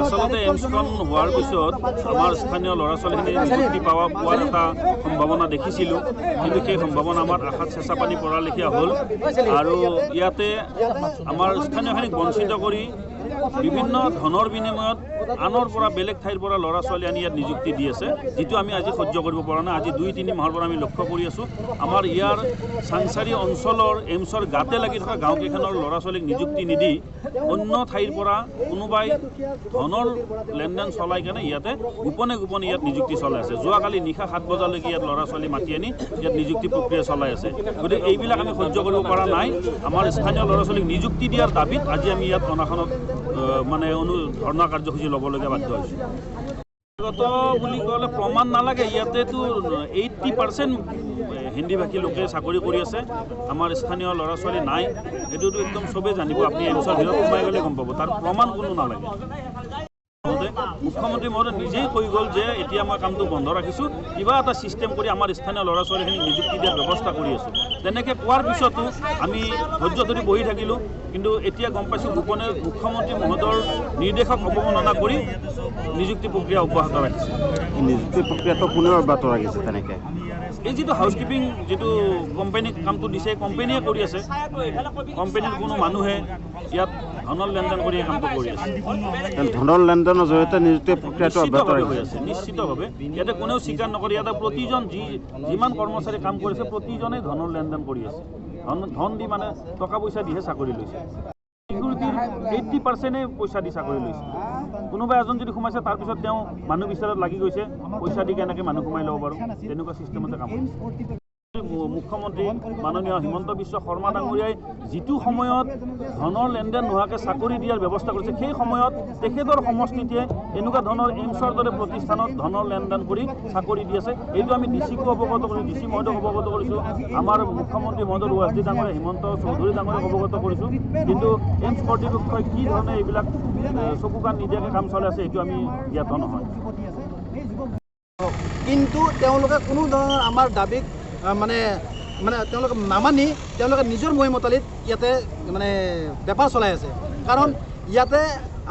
আচলতে এমছখন হোৱাৰ পিছত আমাৰ স্থানীয় ল'ৰা ছোৱালীখিনি নিযুক্তি পোৱাৰ এটা সম্ভাৱনা দেখিছিলোঁ, কিন্তু সেই সম্ভাৱনা আমাৰ আশাত চেঁচা পানী পৰাৰ লেখীয়া হ'ল। আৰু ইয়াতে আমাৰ স্থানীয়খিনিক বঞ্চিত কৰি বিভিন্ন ধনৰ বিনিময়ত আনৰ পৰা বেলেগ ঠাইৰ পৰা ল'ৰা ছোৱালী আনি ইয়াত নিযুক্তি দি আছে, যিটো আমি আজি সহ্য কৰিব পৰা নাই। আজি 2-3 মাহৰ পৰা আমি লক্ষ্য কৰি আছোঁ, আমাৰ ইয়াৰ চাংচাৰী অঞ্চলৰ এইমছৰ গাতে লাগি থকা গাঁওকেইখনৰ ল'ৰা ছোৱালীক নিযুক্তি নিদি অন্য ঠাইৰ পৰা কোনোবাই ধনৰ লেনদেন চলাই কেনে ইয়াতে গোপনে গোপনে ইয়াত নিযুক্তি চলাই আছে। যোৱাকালি নিশা 7 বজালৈকে ইয়াত ল'ৰা ছোৱালী মাতি আনি ইয়াত নিযুক্তি প্ৰক্ৰিয়া চলাই আছে। গতিকে এইবিলাক আমি সহ্য কৰিব পৰা নাই। আমাৰ স্থানীয় ল'ৰা ছোৱালীক নিযুক্তি দিয়াৰ দাবীত আজি আমি ইয়াত অনাখনত মানে ধৰ্ণা কাৰ্যসূচী ল'বলগীয়া বাধ্য হৈছোঁ। ব্যক্তিগত বুলি ক'লে প্ৰমাণ নালাগে, ইয়াতেতো 80% হিন্দীভাষী লোকে চাকৰি কৰি আছে, আমাৰ স্থানীয় ল'ৰা ছোৱালী নাই। এইটোতো একদম চবেই জানিব, আপুনি এইমছৰ ভিতৰত সোমাই গ'লে গম পাব, তাৰ প্ৰমাণ কোনো নালাগে। মুখ্যমন্ত্ৰী মহোদয় নিজেই কৈ গ'ল যে এতিয়া মই কামটো বন্ধ ৰাখিছোঁ, কিবা এটা ছিষ্টেম কৰি আমাৰ স্থানীয় ল'ৰা ছোৱালীখিনিক নিযুক্তি দিয়াৰ ব্যৱস্থা কৰি আছোঁ। তেনেকৈ কোৱাৰ পিছতো আমি ধৈৰ্য ধৰি বহি থাকিলোঁ, কিন্তু এতিয়া গম পাইছোঁ গোপনে মুখ্যমন্ত্ৰী মহোদয়ৰ নিৰ্দেশক অৱমাননা কৰি নিযুক্তি প্ৰক্ৰিয়া অব্যাহত ৰাখিছে। নিযুক্তি প্ৰক্ৰিয়াটো কোনে অব্যাহত ৰাখিছে? তেনেকৈ এই যিটো হাউচকিপিং যিটো কোম্পানীক কামটো দিছে, কোম্পানীয়ে কৰি আছে। কোম্পানীৰ কোনো মানুহে ইয়াত ধনৰ লেনদেন কৰি এই কামটো কৰি আছে। ধনৰ লেনদেনৰ জৰিয়তে নিযুক্তি প্ৰক্ৰিয়াটো অব্যাহত হৈ আছে নিশ্চিতভাৱে। ইয়াতে কোনেও স্বীকাৰ নকৰে, ইয়াতে প্ৰতিজন যিমান কৰ্মচাৰী কাম কৰিছে প্ৰতিজনেই ধনৰ লেনদেন কৰি আছে। ধন দি মানে টকা পইচা দিহে চাকৰি লৈছে। চিকিউৰিটিৰ 80%ই পইচা দি চাকৰি লৈছে। কোনোবা এজন যদি সোমাইছে তাৰপিছত তেওঁ মানুহ বিচাৰত লাগি গৈছে, পইচা দি কেনেকৈ মানুহ সোমাই ল'ব পাৰোঁ, তেনেকুৱা ছিষ্টেমতে কাম কৰিছে। মুখ্যমন্ত্ৰী মাননীয় হিমন্ত বিশ্ব শৰ্মা ডাঙৰীয়াই যিটো সময়ত ধনৰ লেনদেন নোহোৱাকৈ চাকৰি দিয়াৰ ব্যৱস্থা কৰিছে, সেই সময়ত তেখেতৰ সমষ্টিতে এনেকুৱা ধৰণৰ এইমছৰ দৰে প্ৰতিষ্ঠানত ধনৰ লেনদেন কৰি চাকৰি দি আছে। এইটো আমি ডিচিকো অৱগত কৰিছোঁ, ডিচি মহোদয়ক অৱগত কৰিছোঁ, আমাৰ মুখ্যমন্ত্ৰী মহোদয় ওৱাছডি ডাঙৰীয়া হিমন্ত চৌধুৰী ডাঙৰীয়াক অৱগত কৰিছোঁ। কিন্তু এইমছ কৰ্তৃপক্ষই কি ধৰণে এইবিলাক চকু কাণ নিদিয়াকৈ কাম চলাই আছে এইটো আমি জ্ঞাত নহয়। কিন্তু তেওঁলোকে কোনো ধৰণৰ আমাৰ দাবীক মানে তেওঁলোকে নামানি তেওঁলোকে নিজৰ মহিমতালিত ইয়াতে মানে বেপাৰ চলাই আছে। কাৰণ ইয়াতে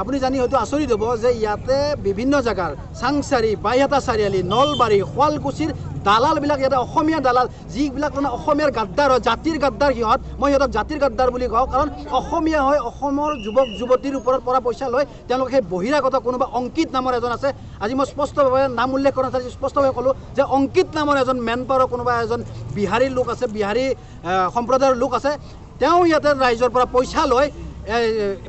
আপুনি জানি হয়তো আচৰিত হ'ব যে ইয়াতে বিভিন্ন জেগাৰ চাংচাৰী, বাইহাটা চাৰিআলি, নলবাৰী, শুৱালকুছিৰ দালালবিলাক ইয়াতে অসমীয়া দালাল, যিবিলাক মানে অসমীয়াৰ গাদ্দাৰ হয়, জাতিৰ গাদ্দাৰ সিহঁত। মই সিহঁতক জাতিৰ গাদ্দাৰ বুলি কওঁ, কাৰণ অসমীয়া হৈ অসমৰ যুৱক যুৱতীৰ ওপৰত পৰা পইচা লৈ তেওঁলোকে সেই বহিৰাগত কোনোবা অংকিত নামৰ এজন আছে, আজি মই স্পষ্টভাৱে নাম উল্লেখ কৰা নাছিল, স্পষ্টভাৱে ক'লোঁ যে অংকিত নামৰ এজন মেন পাৱাৰৰ কোনোবা এজন বিহাৰীৰ লোক আছে, বিহাৰী সম্প্ৰদায়ৰ লোক আছে। তেওঁ ইয়াতে ৰাইজৰ পৰা পইচা লৈ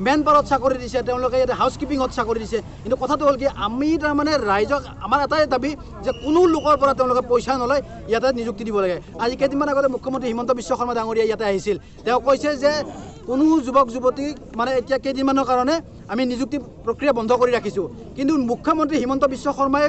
মেন পাৱাৰত চাকৰি দিছে, তেওঁলোকে ইয়াতে হাউচকিপিঙত চাকৰি দিছে। কিন্তু কথাটো হ'ল কি, আমি তাৰমানে ৰাইজক আমাৰ এটাই দাবী যে কোনো লোকৰ পৰা তেওঁলোকে পইচা নলয়, ইয়াতে নিযুক্তি দিব লাগে। আজি কেইদিনমান আগতে মুখ্যমন্ত্ৰী হিমন্ত বিশ্ব শৰ্মা ডাঙৰীয়া ইয়াতে আহিছিল, তেওঁ কৈছে যে কোনো যুৱক যুৱতীক মানে এতিয়া কেইদিনমানৰ কাৰণে আমি নিযুক্তি প্ৰক্ৰিয়া বন্ধ কৰি ৰাখিছোঁ। কিন্তু মুখ্যমন্ত্ৰী হিমন্ত বিশ্ব শৰ্মাই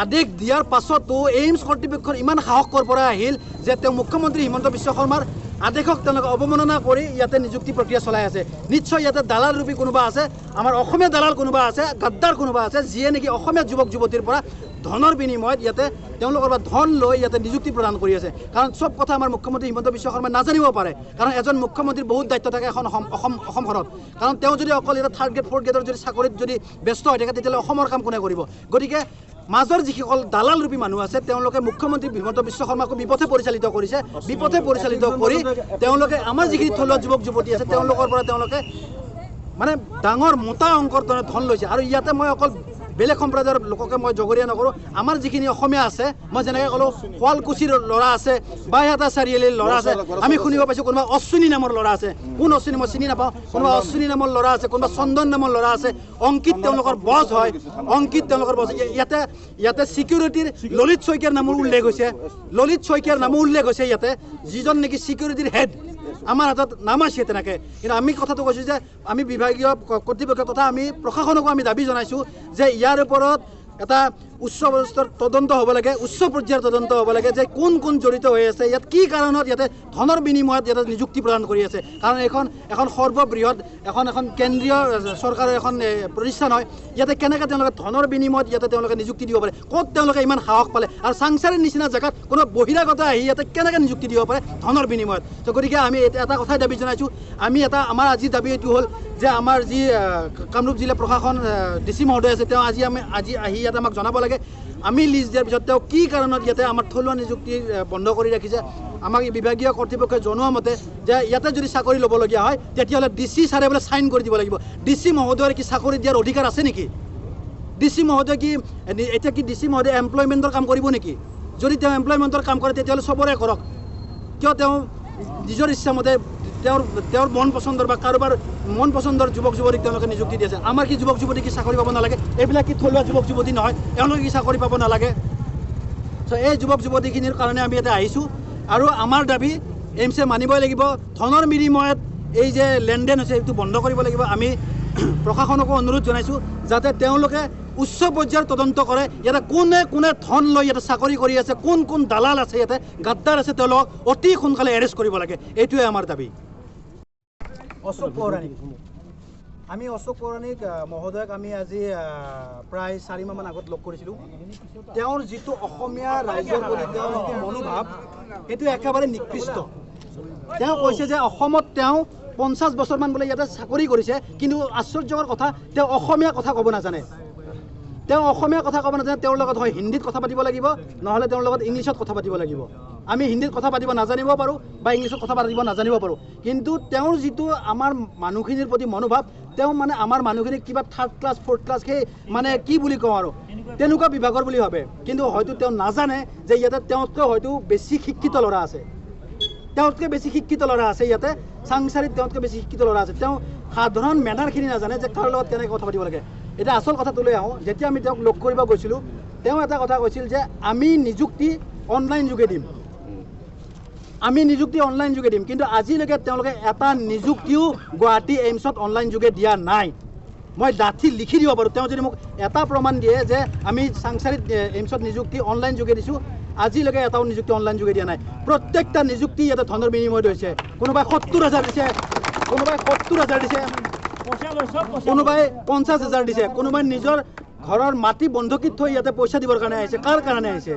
আদেশ দিয়াৰ পাছতো এইমছ কৰ্তৃপক্ষৰ ইমান সাহস ক'ৰ পৰা আহিল যে তেওঁ মুখ্যমন্ত্ৰী হিমন্ত বিশ্ব শৰ্মাৰ আদেশক তেওঁলোকে অৱমাননা কৰি ইয়াতে নিযুক্তি প্ৰক্ৰিয়া চলাই আছে। নিশ্চয় ইয়াতে দালাল ৰূপী কোনোবা আছে, আমাৰ অসমীয়া দালাল কোনোবা আছে, গাদ্দাৰ কোনোবা আছে, যিয়ে নেকি অসমীয়া যুৱক যুৱতীৰ পৰা ধনৰ বিনিময়ত ইয়াতে তেওঁলোকৰ পৰা ধন লৈ ইয়াতে নিযুক্তি প্ৰদান কৰি আছে। কাৰণ চব কথা আমাৰ মুখ্যমন্ত্ৰী হিমন্ত বিশ্ব শৰ্মাই নাজানিব পাৰে, কাৰণ এজন মুখ্যমন্ত্ৰীৰ বহুত দায়িত্ব থাকে এখন অসমখনত। কাৰণ তেওঁ যদি অকল এটা 3rd গ্ৰেড 4th গ্ৰেডৰ যদি চাকৰিত যদি ব্যস্ত হৈ থাকে, তেতিয়াহ'লে অসমৰ কাম কোনে কৰিব? গতিকে মাজৰ যিসকল দালাল ৰূপী মানুহ আছে তেওঁলোকে মুখ্যমন্ত্ৰী হিমন্ত বিশ্ব শৰ্মাকো বিপথে পৰিচালিত কৰিছে। বিপথে পৰিচালিত কৰি তেওঁলোকে আমাৰ যিখিনি থলুৱা যুৱক যুৱতী আছে তেওঁলোকৰ পৰা তেওঁলোকে মানে ডাঙৰ মোটা অংকৰ ধন লৈছে। আৰু ইয়াতে মই অকল বেলেগ সম্প্ৰদায়ৰ লোককে মই জগৰীয়া নকৰোঁ, আমাৰ যিখিনি অসমীয়া আছে, মই যেনেকৈ ক'লোঁ শুৱালকুছিৰ ল'ৰা আছে, বাইহাটা চাৰিআলিৰ ল'ৰা আছে, আমি শুনিব পাইছোঁ কোনোবা অশ্বিনী নামৰ ল'ৰা আছে। কোন অশ্বিনী মই চিনি নাপাওঁ, কোনোবা অশ্বিনী নামৰ ল'ৰা আছে, কোনোবা চন্দন নামৰ ল'ৰা আছে। অংকিত তেওঁলোকৰ বছ হয়, অংকিত তেওঁলোকৰ বছ। ইয়াতে চিকিউৰিটিৰ ললিত শইকীয়াৰ নামো উল্লেখ হৈছে, ললিত শইকীয়াৰ নামো উল্লেখ হৈছে ইয়াতে, যিজন নেকি চিকিউৰিটিৰ হেড। আমাৰ হাতত নাম আছে তেনেকৈ। কিন্তু আমি কথাটো কৈছোঁ যে আমি বিভাগীয় কৰ্তৃপক্ষ তথা আমি প্ৰশাসনকো আমি দাবী জনাইছোঁ যে ইয়াৰ ওপৰত এটা উচ্চ পৰ্যায়ৰ তদন্ত হ'ব লাগে, উচ্চ পৰ্যায়ৰ তদন্ত হ'ব লাগে যে কোন কোন জড়িত হৈ আছে, ইয়াত কি কাৰণত ইয়াতে ধনৰ বিনিময়ত ইয়াতে নিযুক্তি প্ৰদান কৰি আছে। কাৰণ এখন সৰ্ববৃহৎ এখন কেন্দ্ৰীয় চৰকাৰৰ এখন প্ৰতিষ্ঠান হয়, ইয়াতে কেনেকৈ তেওঁলোকে ধনৰ বিনিময়ত ইয়াতে তেওঁলোকে নিযুক্তি দিব পাৰে, ক'ত তেওঁলোকে ইমান সাহস পালে, আৰু চাংচাৰীৰ নিচিনা জেগাত কোনো বহিৰাগত আহি ইয়াতে কেনেকৈ নিযুক্তি দিব পাৰে ধনৰ বিনিময়ত। তো গতিকে আমি এটা কথাই দাবী জনাইছোঁ, আমাৰ আজি দাবী এইটো হ'ল যে আমাৰ যি কামৰূপ জিলা প্ৰশাসন DC মহোদয় আছে, তেওঁ আজি আহি ইয়াতে আমাক জনাব লাগে। আমি লিষ্ট দিয়াৰ পিছত তেওঁ কি কাৰণত ইয়াতে আমাৰ থলুৱা নিযুক্তি বন্ধ কৰি ৰাখিছে, আমাক বিভাগীয় কৰ্তৃপক্ষই জনোৱা মতে যে ইয়াতে যদি চাকৰি ল'বলগীয়া হয় তেতিয়াহ'লে DC ছাৰে বোলে চাইন কৰি দিব লাগিব। DC মহোদয়ৰ কি চাকৰি দিয়াৰ অধিকাৰ আছে নেকি? DC মহোদয় কি এতিয়া কি DC মহোদয় এমপ্লয়মেণ্টৰ কাম কৰিব নেকি? যদি তেওঁ এমপ্লয়মেণ্টৰ কাম কৰে তেতিয়াহ'লে চবৰে কৰক, কিয় তেওঁ নিজৰ ইচ্ছামতে তেওঁৰ মন পচন্দৰ বা কাৰোবাৰ মন পচন্দৰ যুৱক যুৱতীক তেওঁলোকে নিযুক্তি দি আছে। আমাৰ কি যুৱক যুৱতী কি চাকৰি পাব নালাগে? এইবিলাক কি থলুৱা যুৱক যুৱতী নহয়? তেওঁলোকে কি চাকৰি পাব নালাগে? চ' এই যুৱক যুৱতীখিনিৰ কাৰণে আমি ইয়াতে আহিছোঁ, আৰু আমাৰ দাবী এইমছে মানিবই লাগিব। ধনৰ বিনিময়ত এই যে লেনদেন হৈছে এইটো বন্ধ কৰিব লাগিব। আমি প্ৰশাসনকো অনুৰোধ জনাইছোঁ যাতে তেওঁলোকে উচ্চ পৰ্যায়ৰ তদন্ত কৰে, ইয়াতে কোনে কোনে ধন লৈ ইয়াতে চাকৰি কৰি আছে, কোন কোন দালাল আছে, ইয়াতে গাদ্দাৰ আছে, তেওঁলোকক অতি সোনকালে এৰেষ্ট কৰিব লাগে। এইটোৱে আমাৰ দাবী। অশোক পৌৰাণিক, আমি অশোক পৌৰাণিক মহোদয়ক আমি আজি প্ৰায় 4 মাহমান আগত লগ কৰিছিলোঁ। তেওঁৰ যিটো অসমীয়া ৰাইজৰ প্ৰতি তেওঁৰ যিটো মনোভাৱ সেইটো একেবাৰে নিকৃষ্ট। তেওঁ কৈছে যে অসমত তেওঁ 50 বছৰমান বোলে ইয়াতে চাকৰি কৰিছে, কিন্তু আশ্চৰ্যকৰ কথা তেওঁ অসমীয়া কথা ক'ব নাজানে। তেওঁ অসমীয়া কথা ক'ব নাজানে, তেওঁৰ লগত হয় হিন্দীত কথা পাতিব লাগিব, নহ'লে তেওঁৰ লগত ইংলিছত কথা পাতিব লাগিব। আমি হিন্দীত কথা পাতিব নাজানিব পাৰোঁ বা ইংলিছত কথা পাতিব নাজানিব পাৰোঁ, কিন্তু তেওঁৰ যিটো আমাৰ মানুহখিনিৰ প্ৰতি মনোভাৱ, তেওঁ মানে আমাৰ মানুহখিনিক কিবা 3rd ক্লাছ 4th ক্লাছ সেই মানে কি বুলি কওঁ আৰু তেনেকুৱা বিভাগৰ বুলি ভাবে। কিন্তু হয়তো তেওঁ নাজানে যে ইয়াতে তেওঁতকৈ হয়তো বেছি শিক্ষিত ল'ৰা আছে, তেওঁতকৈ বেছি শিক্ষিত ল'ৰা আছে ইয়াতে চাংচাৰীত, তেওঁতকৈ বেছি শিক্ষিত ল'ৰা আছে। তেওঁ সাধাৰণ মেনাৰখিনি নাজানে যে কাৰ লগত কেনেকৈ কথা পাতিব লাগে। এতিয়া আচল কথাটোলৈ আহোঁ। যেতিয়া আমি তেওঁক লগ কৰিব গৈছিলোঁ, তেওঁ এটা কথা কৈছিল যে আমি নিযুক্তি অনলাইন যোগে দিম, কিন্তু আজিলৈকে তেওঁলোকে এটা নিযুক্তিও গুৱাহাটী এইমছত অনলাইন যোগে দিয়া নাই। মই ডাঠি লিখি দিব পাৰোঁ, তেওঁ যদি মোক এটা প্ৰমাণ দিয়ে যে আমি চাংচাৰীত এইমছত নিযুক্তি অনলাইন যোগে দিছোঁ, আজিলৈকে এটাও নিযুক্তি অনলাইন যোগে দিয়া নাই। প্ৰত্যেকটা নিযুক্তি ইয়াতে ধনৰ বিনিময়ত হৈছে। কোনোবাই 70,000 দিছে, কোনোবাই 70,000 দিছে, কোনোবাই 50,000 দিছে, কোনোবাই নিজৰ ঘৰৰ মাটি বন্ধকীত থৈ ইয়াতে পইচা দিবৰ কাৰণে আহিছে। কাৰ কাৰণে আহিছে?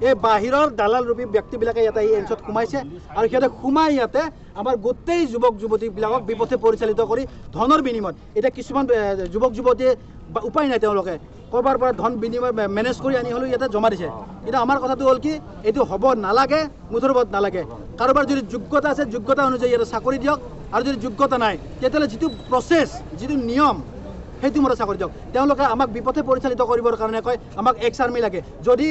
এই বাহিৰৰ দালাল ৰূপী ব্যক্তিবিলাকে ইয়াতে এই এইমছত সোমাইছে, আৰু সিহঁতে সোমাই ইয়াতে আমাৰ গোটেই যুৱক যুৱতীবিলাকক বিপথে পৰিচালিত কৰি ধনৰ বিনিময়ত, এতিয়া কিছুমান যুৱক যুৱতীয়ে উপায় নাই, তেওঁলোকে ক'ৰবাৰ পৰা ধন বিনিময় মেনেজ কৰি আনি হ'লেও ইয়াতে জমা দিছে। এতিয়া আমাৰ কথাটো হ'ল কি, এইটো হ'ব নালাগে, মুঠৰ নালাগে। কাৰোবাৰ যদি যোগ্যতা আছে, যোগ্যতা অনুযায়ী ইয়াতে চাকৰি দিয়ক, আৰু যদি যোগ্যতা নাই তেতিয়াহ'লে যিটো প্ৰচেছ, যিটো নিয়ম, সেইটো মতে চাকৰি দিয়ক। তেওঁলোকে আমাক বিপথে পৰিচালিত কৰিবৰ কাৰণে কয় আমাক এক্স আৰ্মি লাগে। যদি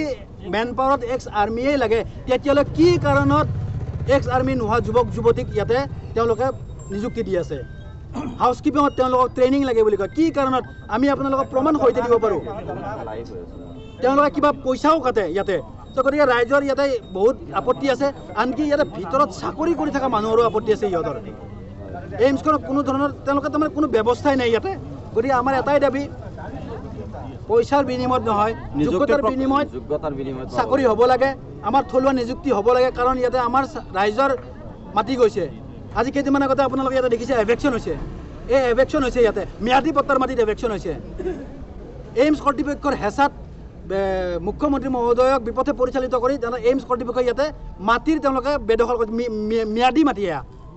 মেন পাৱাৰত এক্স আৰ্মিয়েই লাগে, তেতিয়াহ'লে কি কাৰণত এক্স আৰ্মি নোহোৱা যুৱক যুৱতীক ইয়াতে তেওঁলোকে নিযুক্তি দি আছে? হাউচকিপিঙত তেওঁলোকক ট্ৰেইনিং লাগে বুলি কয়, কি কাৰণত? আমি আপোনালোকক প্ৰমাণ সৈতে দিব পাৰোঁ। তেওঁলোকে কিবা পইচাও কাটে ইয়াতে। তো গতিকে ৰাইজৰ ইয়াতে বহুত আপত্তি আছে, আনকি ইয়াতে ভিতৰত চাকৰি কৰি থকা মানুহৰো আপত্তি আছে সিহঁতৰ। এইমছখনত কোনো ধৰণৰ তেওঁলোকে তাৰমানে কোনো ব্যৱস্থাই নাই ইয়াতে। গতিকে আমাৰ এটাই দাবী, পইচাৰ বিনিময়ত নহয়, যোগ্যতাৰ বিনিময়ত চাকৰি হ'ব লাগে, আমাৰ থলুৱা নিযুক্তি হ'ব লাগে। কাৰণ ইয়াতে আমাৰ ৰাইজৰ মাতি গৈছে। আজি কেইদিনমান আগতে আপোনালোকে ইয়াতে দেখিছে এভেকশ্যন হৈছে। এই এভেকশ্যন হৈছে ইয়াতে ম্যাদী পট্টাৰ মাটিত এভেকশ্যন হৈছে। এইমছ কৰ্তৃপক্ষৰ হেঁচাত মুখ্যমন্ত্ৰী মহোদয়ক বিপথে পৰিচালিত কৰি এইমছ কৰ্তৃপক্ষই ইয়াতে মাটিৰ তেওঁলোকে বেদখল কৰি ম্যাদী মাটি,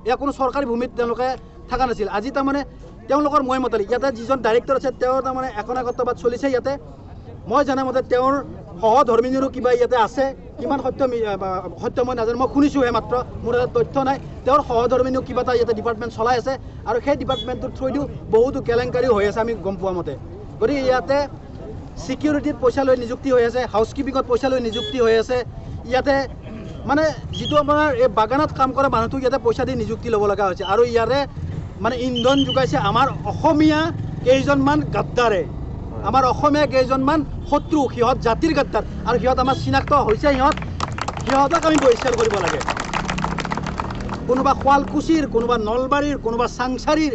এয়া কোনো চৰকাৰী ভূমিত তেওঁলোকে থকা নাছিল। আজি তাৰমানে তেওঁলোকৰ মই মতালি ইয়াতে যিজন ডাইৰেক্টৰ আছে, তেওঁৰ তাৰমানে একনায়কত্ববাদ চলিছে ইয়াতে। মই জানামতে তেওঁৰ সহধৰ্মিনীৰো কিবা ইয়াতে আছে, কিমান সত্য মই নাজানো, মই শুনিছোঁহে মাত্ৰ, মোৰ এটা তথ্য নাই। তেওঁৰ সহধৰ্মিনীও কিবা এটা ইয়াতে ডিপাৰ্টমেণ্ট চলাই আছে, আৰু সেই ডিপাৰ্টমেণ্টটোৰ থ্ৰুদিও বহুতো কেলেংকাৰীও হৈ আছে আমি গম পোৱা মতে। গতিকে ইয়াতে ছিকিউৰিটিত পইচা লৈ নিযুক্তি হৈ আছে, হাউচকিপিঙত পইচা লৈ নিযুক্তি হৈ আছে। ইয়াতে মানে যিটো আপোনাৰ এই বাগানত কাম কৰা মানুহটোক ইয়াতে পইচা দি নিযুক্তি ল'ব লগা হৈছে, আৰু ইয়াৰে মানে ইন্ধন যোগাইছে আমাৰ অসমীয়া কেইজনমান গাদ্দাৰে, আমাৰ অসমীয়া কেইজনমান শত্ৰু, সিহঁত জাতিৰ গাদ্দাৰ, আৰু সিহঁত আমাৰ চিনাক্ত হৈছে। সিহঁতক আমি বহিষ্কাৰ কৰিব লাগে। কোনোবা শুৱালকুছিৰ, কোনোবা নলবাৰীৰ, কোনোবা চাংচাৰীৰ,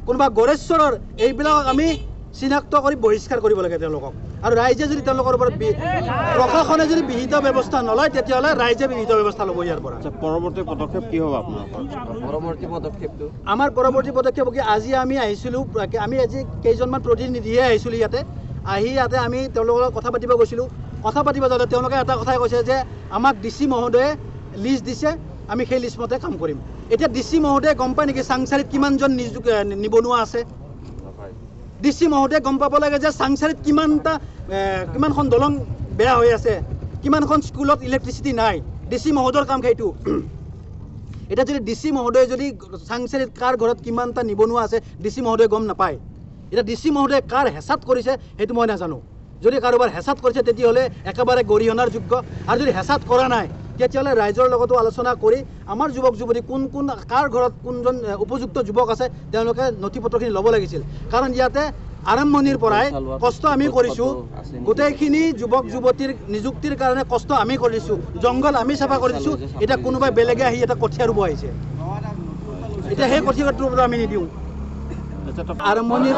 কোনোবা গড়েশ্বৰৰ, এইবিলাকক আমি চিনাক্ত কৰি বহিষ্কাৰ কৰিব লাগে তেওঁলোকক। আৰু ৰাইজে যদি তেওঁলোকৰ ওপৰত প্ৰশাসনে যদি বিহিত ব্যৱস্থা নলয় তেতিয়াহ'লে ৰাইজে বিহিত ব্যৱস্থা ল'ব ইয়াৰ পৰা। পৰৱৰ্তী পদক্ষেপ কি হ'ব আপোনালোকৰ? আমাৰ পৰৱৰ্তী পদক্ষেপ কি, আজি আমি আহিছিলোঁ, আমি আজি কেইজনমান প্ৰতিনিধিহে আহিছিলোঁ ইয়াতে। আহি ইয়াতে আমি তেওঁলোকৰ লগত কথা পাতিব গৈছিলোঁ। কথা পাতিব যাওঁতে তেওঁলোকে এটা কথাই কৈছে যে আমাক DC মহোদয়ে লিষ্ট দিছে, আমি সেই লিষ্ট মতে কাম কৰিম। এতিয়া DC মহোদয়ে গম পায় নেকি চাংচাৰীত কিমানজন নিবনুৱা আছে? DC মহোদয়ে গম পাব লাগে যে চাংচাৰীত কিমানখন দলং বেয়া হৈ আছে, কিমানখন স্কুলত ইলেক্ট্ৰিচিটি নাই। DC মহোদয়ৰ কাম সেইটো। এতিয়া যদি DC মহোদয়ে যদি চাংচাৰীত কাৰ ঘৰত কিমানটা নিবনুৱা আছে DC মহোদয়ে গম নাপায়, এতিয়া DC মহোদয়ে কাৰ হেঁচাত কৰিছে সেইটো মই নাজানো। যদি কাৰোবাৰ হেঁচাত কৰিছে তেতিয়াহ'লে একেবাৰে গৰিহণাৰ যোগ্য, আৰু যদি হেঁচাত কৰা নাই তেতিয়াহ'লে ৰাইজৰ লগতো আলোচনা কৰি আমাৰ যুৱক যুৱতী কোন কাৰ ঘৰত কোনজন উপযুক্ত যুৱক আছে তেওঁলোকে নথি পত্ৰখিনি ল'ব লাগিছিল। কাৰণ ইয়াতে আৰম্ভণিৰ পৰাই কষ্ট আমি কৰিছোঁ, গোটেইখিনি যুৱক যুৱতীৰ নিযুক্তিৰ কাৰণে কষ্ট আমি কৰিছোঁ, জংঘল আমি চাফা কৰি দিছোঁ। এতিয়া কোনোবাই বেলেগে আহি এটা কঠীয়া ৰুব আহিছে, এতিয়া সেই কঠীয়াটো আমি নিদিওঁ। আৰম্ভণিৰ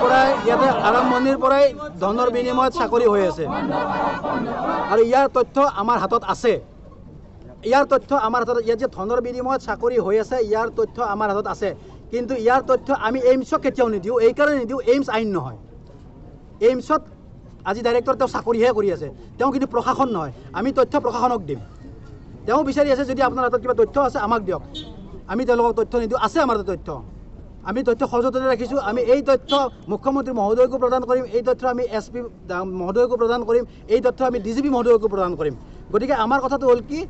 পৰাই ধনৰ বিনিময়ত চাকৰি হৈ আছে, আৰু ইয়াৰ তথ্য আমাৰ হাতত আছে। ইয়াৰ যে ধনৰ বিনিময়ত চাকৰি হৈ আছে ইয়াৰ তথ্য আমাৰ হাতত আছে। কিন্তু ইয়াৰ তথ্য আমি এইমছক কেতিয়াও নিদিওঁ, এইকাৰণে নিদিওঁ এইমছ আইন নহয়। এইমছত আজি ডাইৰেক্টৰ তেওঁ চাকৰিহে কৰি আছে, তেওঁ কিন্তু প্ৰশাসন নহয়। আমি তথ্য প্ৰশাসনক দিম। তেওঁ বিচাৰি আছে যদি আপোনাৰ হাতত কিবা তথ্য আছে আমাক দিয়ক, আমি তেওঁলোকক তথ্য নিদিওঁ। আছে আমাৰ তথ্য, আমি তথ্য সযতনে ৰাখিছোঁ। আমি এই তথ্য মুখ্যমন্ত্ৰী মহোদয়কো প্ৰদান কৰিম, এই তথ্য আমি SP মহোদয়কো প্ৰদান কৰিম, এই তথ্য আমি DGP মহোদয়কো প্ৰদান কৰিম। গতিকে আমাৰ কথাটো হ'ল কি,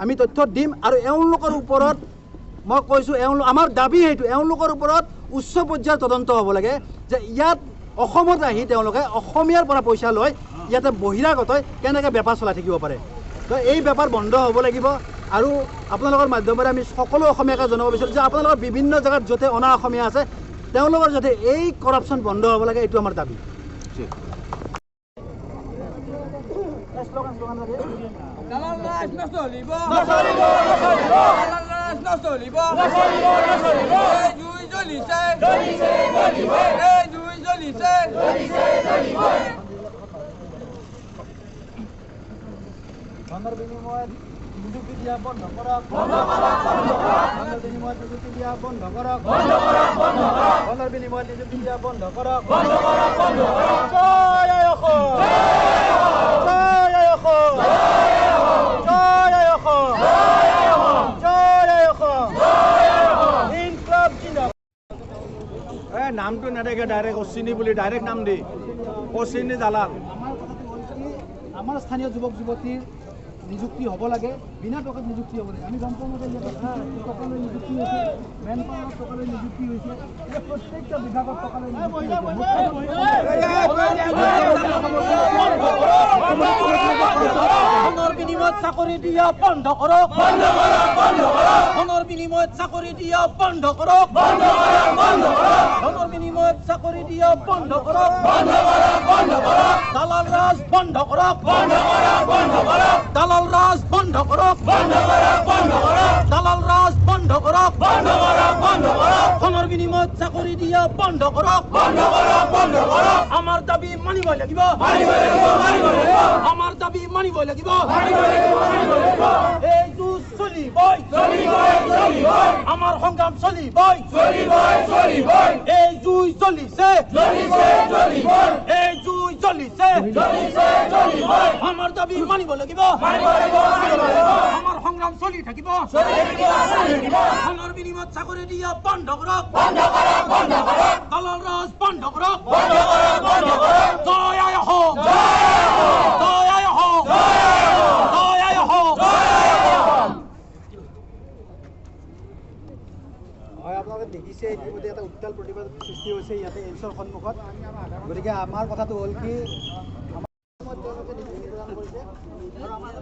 আমি তথ্য দিম, আৰু এওঁলোকৰ ওপৰত মই কৈছোঁ, আমাৰ দাবী সেইটো, এওঁলোকৰ ওপৰত উচ্চ পৰ্যায়ৰ তদন্ত হ'ব লাগে যে ইয়াত অসমত আহি তেওঁলোকে অসমীয়াৰ পৰা পইচা লৈ ইয়াতে বহিৰাগতই কেনেকৈ বেপাৰ চলাই থাকিব পাৰে। তো এই বেপাৰ বন্ধ হ'ব লাগিব। আৰু আপোনালোকৰ মাধ্যমেৰে আমি সকলো অসমীয়াকে জনাব বিচাৰোঁ যে আপোনালোকৰ বিভিন্ন জেগাত য'তে অনা অসমীয়া আছে তেওঁলোকৰ যাতে এই কৰাপশ্যন বন্ধ হ'ব লাগে, এইটো আমাৰ দাবী। ধনৰ বিনিময়ত নিযুক্তি দিয়া বন্ধ কৰক, ধনৰ বিনিময়ত নিযুক্তি দিয়া বন্ধ কৰক, ধনৰ বিনিময়ত নিযুক্তি দিয়া বন্ধ কৰক। জয় অসম, জয় অসম, জয় অসম, জয় অসম, ইনকলাব জিন্দাবাদ। নামটো নেদেখে, ডাইৰেক্ট অশ্বিনী বুলি ডাইৰেক্ট নাম দি অশ্বিনী দালাল। আমাৰ স্থানীয় যুৱক যুৱতীৰ নিযুক্তি হ'ব লাগে, বিনা টকাত নিযুক্তি হ'ব লাগে। আমি গম পাওঁ যে টকালৈ নিযুক্তি হৈছে, মেন পাৱাৰত টকালৈ নিযুক্তি হৈছে, প্ৰত্যেকটা বিভাগত টকালৈ নিযুক্তি হৈছে। ধনৰ বিনিময়ত চাকৰি দিয়া বন্ধ কৰক, ধনৰ বিনিময়ত চাকৰি দিয়া বন্ধ কৰক, ধনৰ বিনিময়ত চাকৰি দিয়া বন্ধ কৰক, দালাল ৰাজ বন্ধ কৰক, দালাল ৰাজ বন্ধ কৰক, দালাল ৰাজ বন্ধ কৰক, ধনৰ বিনিময়ত চাকৰি দিয়া বন্ধ কৰক, আমাৰ দাবী মানিব লাগিব, আমাৰ দাবী মানিব লাগিব। এই যুঁজ চলিবই, আমাৰ সংগ্ৰাম চলিবই, এই যুঁজ চলিছে, এই যুঁজ চলিছে, আমাৰ দাবী মানিব লাগিব, আমাৰ সংগ্ৰাম চলি থাকিব। ধনৰ বিনিময়ত চাকৰি দিয়া বন্ধ কৰক, দালাল ৰাজ বন্ধ কৰক। জয় অসম, জয় অসম, জয় অসম। হয়, আপোনালোকে দেখিছে ইতিমধ্যে এটা উত্তাল প্ৰতিবাদ সৃষ্টি হৈছে ইয়াতে এইমছৰ সন্মুখত। গতিকে আমাৰ কথাটো হ'ল কি, তেওঁলোকে নিযুক্তি প্ৰদান কৰিছে আৰু আমাৰ